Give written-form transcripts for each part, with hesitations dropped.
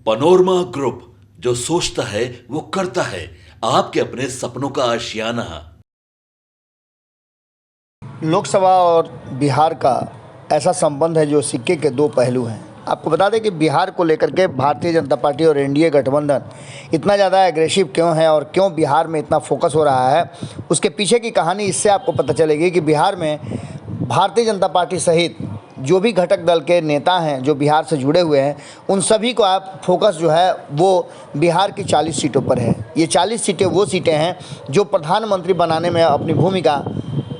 Panorama group, जो सोचता है वो करता है। आपके अपने सपनों का आशियाना। लोकसभा और बिहार का ऐसा संबंध है जो सिक्के के दो पहलू हैं। आपको बता दें कि बिहार को लेकर के भारतीय जनता पार्टी और एनडीए गठबंधन इतना ज़्यादा एग्रेसिव क्यों है और क्यों बिहार में इतना फोकस हो रहा है, उसके पीछे की कहानी इससे आपको पता चलेगी कि बिहार में भारतीय जनता पार्टी सहित जो भी घटक दल के नेता हैं जो बिहार से जुड़े हुए हैं, उन सभी को आप फोकस जो है वो बिहार की 40 सीटों पर है। ये 40 सीटें वो सीटें हैं जो प्रधानमंत्री बनाने में अपनी भूमिका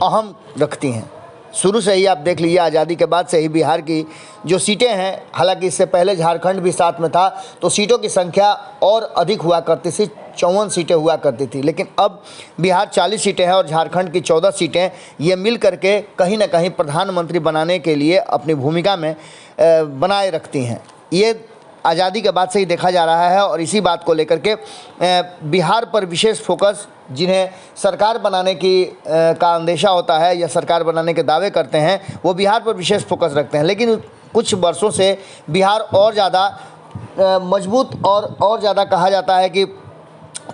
अहम रखती हैं। शुरू से ही आप देख लीजिए, आज़ादी के बाद से ही बिहार की जो सीटें हैं, हालांकि इससे पहले झारखंड भी साथ में था तो सीटों की संख्या और अधिक हुआ करती थी, 54 सीटें हुआ करती थी। लेकिन अब बिहार 40 सीटें हैं और झारखंड की 14 सीटें, ये मिल करके कहीं ना कहीं प्रधानमंत्री बनाने के लिए अपनी भूमिका में बनाए रखती हैं। ये आज़ादी के बाद से ही देखा जा रहा है और इसी बात को लेकर के बिहार पर विशेष फोकस, जिन्हें सरकार बनाने का अंदेशा होता है या सरकार बनाने के दावे करते हैं, वो बिहार पर विशेष फोकस रखते हैं। लेकिन कुछ वर्षों से बिहार और ज़्यादा मजबूत और ज़्यादा कहा जाता है कि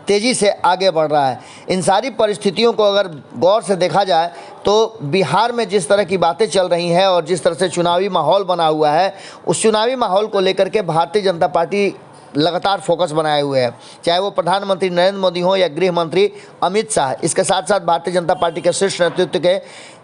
तेज़ी से आगे बढ़ रहा है। इन सारी परिस्थितियों को अगर गौर से देखा जाए तो बिहार में जिस तरह की बातें चल रही हैं और जिस तरह से चुनावी माहौल बना हुआ है, उस चुनावी माहौल को लेकर के भारतीय जनता पार्टी लगातार फोकस बनाए हुए है, चाहे वो प्रधानमंत्री नरेंद्र मोदी हो या गृह मंत्री अमित शाह। इसके साथ साथ भारतीय जनता पार्टी के शीर्ष नेतृत्व के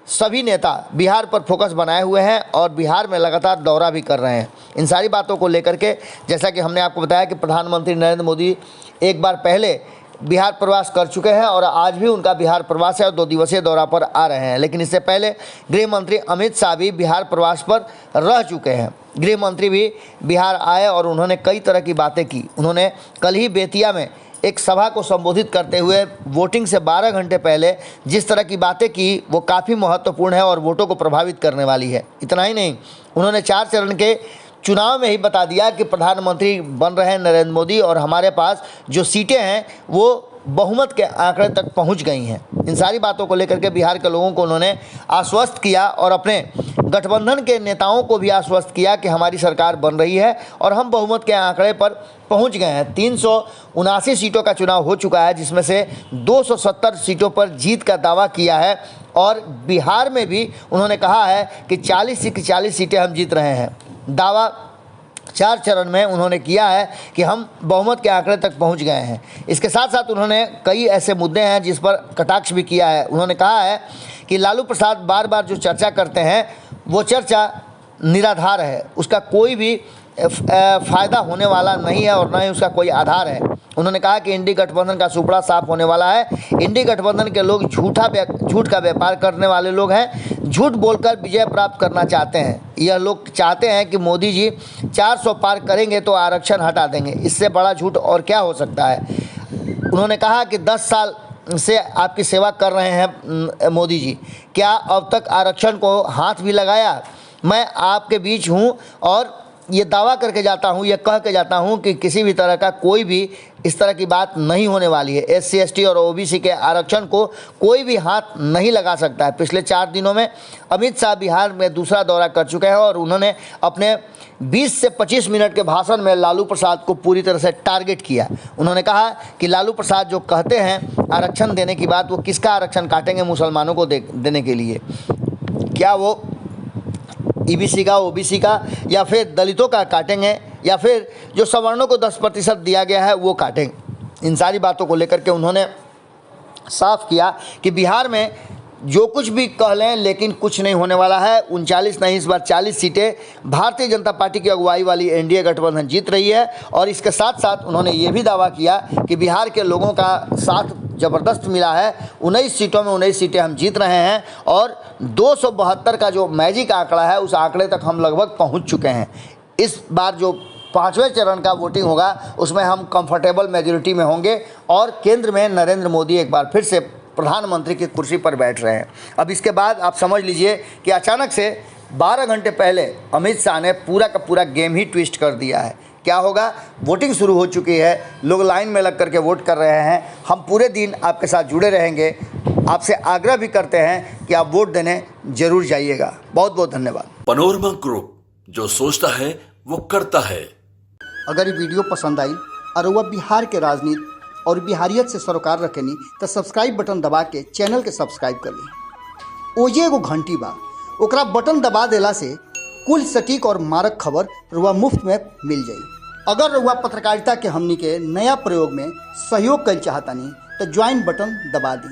सभी नेता बिहार पर फोकस बनाए हुए हैं और बिहार में लगातार दौरा भी कर रहे हैं। इन सारी बातों को लेकर के, जैसा कि हमने आपको बताया कि प्रधानमंत्री नरेंद्र मोदी एक बार पहले बिहार प्रवास कर चुके हैं और आज भी उनका बिहार प्रवास है और 2 दिवसीय दौरा पर आ रहे हैं। लेकिन इससे पहले गृह मंत्री अमित शाह भी बिहार प्रवास पर रह चुके हैं। गृह मंत्री भी बिहार आए और उन्होंने कई तरह की बातें की। उन्होंने कल ही बेतिया में एक सभा को संबोधित करते हुए वोटिंग से 12 घंटे पहले जिस तरह की बातें की, वो काफ़ी महत्वपूर्ण है और वोटों को प्रभावित करने वाली है। इतना ही नहीं, उन्होंने 4 चरण के चुनाव में ही बता दिया कि प्रधानमंत्री बन रहे हैं नरेंद्र मोदी और हमारे पास जो सीटें हैं वो बहुमत के आंकड़े तक पहुंच गई हैं। इन सारी बातों को लेकर के बिहार के लोगों को उन्होंने आश्वस्त किया और अपने गठबंधन के नेताओं को भी आश्वस्त किया कि हमारी सरकार बन रही है और हम बहुमत के आंकड़े पर पहुंच गए हैं। 379 सीटों का चुनाव हो चुका है, जिसमें से 270 सीटों पर जीत का दावा किया है और बिहार में भी उन्होंने कहा है कि 40 की 40 सीटें हम जीत रहे हैं। दावा 4 चरण में उन्होंने किया है कि हम बहुमत के आंकड़े तक पहुंच गए हैं। इसके साथ साथ उन्होंने कई ऐसे मुद्दे हैं जिस पर कटाक्ष भी किया है। उन्होंने कहा है कि लालू प्रसाद बार बार जो चर्चा करते हैं वो चर्चा निराधार है, उसका कोई भी फ़ायदा होने वाला नहीं है और न ही उसका कोई आधार है। उन्होंने कहा कि इंडी गठबंधन का सुपड़ा साफ होने वाला है। इंडी गठबंधन के लोग झूठ का व्यापार करने वाले लोग हैं, झूठ बोलकर विजय प्राप्त करना चाहते हैं। यह लोग चाहते हैं कि मोदी जी 400 पार करेंगे तो आरक्षण हटा देंगे। इससे बड़ा झूठ और क्या हो सकता है। उन्होंने कहा कि 10 साल से आपकी सेवा कर रहे हैं मोदी जी, क्या अब तक आरक्षण को हाथ भी लगाया? मैं आपके बीच हूँ और ये दावा करके जाता हूँ, ये कह के जाता हूँ कि किसी भी तरह का कोई भी इस तरह की बात नहीं होने वाली है। SC ST और OBC के आरक्षण को कोई भी हाथ नहीं लगा सकता है। पिछले 4 दिनों में अमित शाह बिहार में दूसरा दौरा कर चुके हैं और उन्होंने अपने 20 से 25 मिनट के भाषण में लालू प्रसाद को पूरी तरह से टारगेट किया। उन्होंने कहा कि लालू प्रसाद जो कहते हैं आरक्षण देने की बात, वो किसका आरक्षण काटेंगे मुसलमानों को देने के लिए? क्या वो EBC का, OBC का या फिर दलितों का काटेंगे या फिर जो सवर्णों को 10% दिया गया है वो काटेंगे? इन सारी बातों को लेकर के उन्होंने साफ किया कि बिहार में जो कुछ भी कह लें लेकिन कुछ नहीं होने वाला है। 39 नहीं, इस बार 40 सीटें भारतीय जनता पार्टी की अगुवाई वाली एनडीए गठबंधन जीत रही है। और इसके साथ साथ उन्होंने ये भी दावा किया कि बिहार के लोगों का साथ ज़बरदस्त मिला है। 19 सीटों में 19 सीटें हम जीत रहे हैं और 272 का जो मैजिक आंकड़ा है उस आंकड़े तक हम लगभग पहुंच चुके हैं। इस बार जो 5वें चरण का वोटिंग होगा उसमें हम कंफर्टेबल मेजोरिटी में होंगे और केंद्र में नरेंद्र मोदी एक बार फिर से प्रधानमंत्री की कुर्सी पर बैठ रहे हैं। अब इसके बाद आप समझ लीजिए कि अचानक से 12 घंटे पहले अमित शाह ने पूरा का पूरा गेम ही ट्विस्ट कर दिया है। क्या होगा? वोटिंग शुरू हो चुकी है, लोग लाइन में लग करके वोट कर रहे हैं। हम पूरे दिन आपके साथ जुड़े रहेंगे। आपसे आग्रह भी करते हैं कि आप वोट देने जरूर जाइएगा। बहुत बहुत धन्यवाद। पनोरमा ग्रुप, जो सोचता है वो करता है। अगर ये वीडियो पसंद आई और वह बिहार के राजनीति और बिहारियत से सरोकार रखेनी तो सब्सक्राइब बटन दबा के चैनल के सब्सक्राइब कर ली। ओजे एगो घंटी बा, ओकरा बटन दबा देला से कुल सटीक और मारक खबर रुआ मुफ्त में मिल जाई। अगर रुआ पत्रकारिता के हमनी के नया प्रयोग में सहयोग कर चाहतानी तो ज्वाइन बटन दबा दी।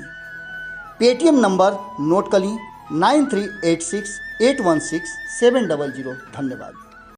पेटीएम नंबर नोट कर ली 9386816700। धन्यवाद।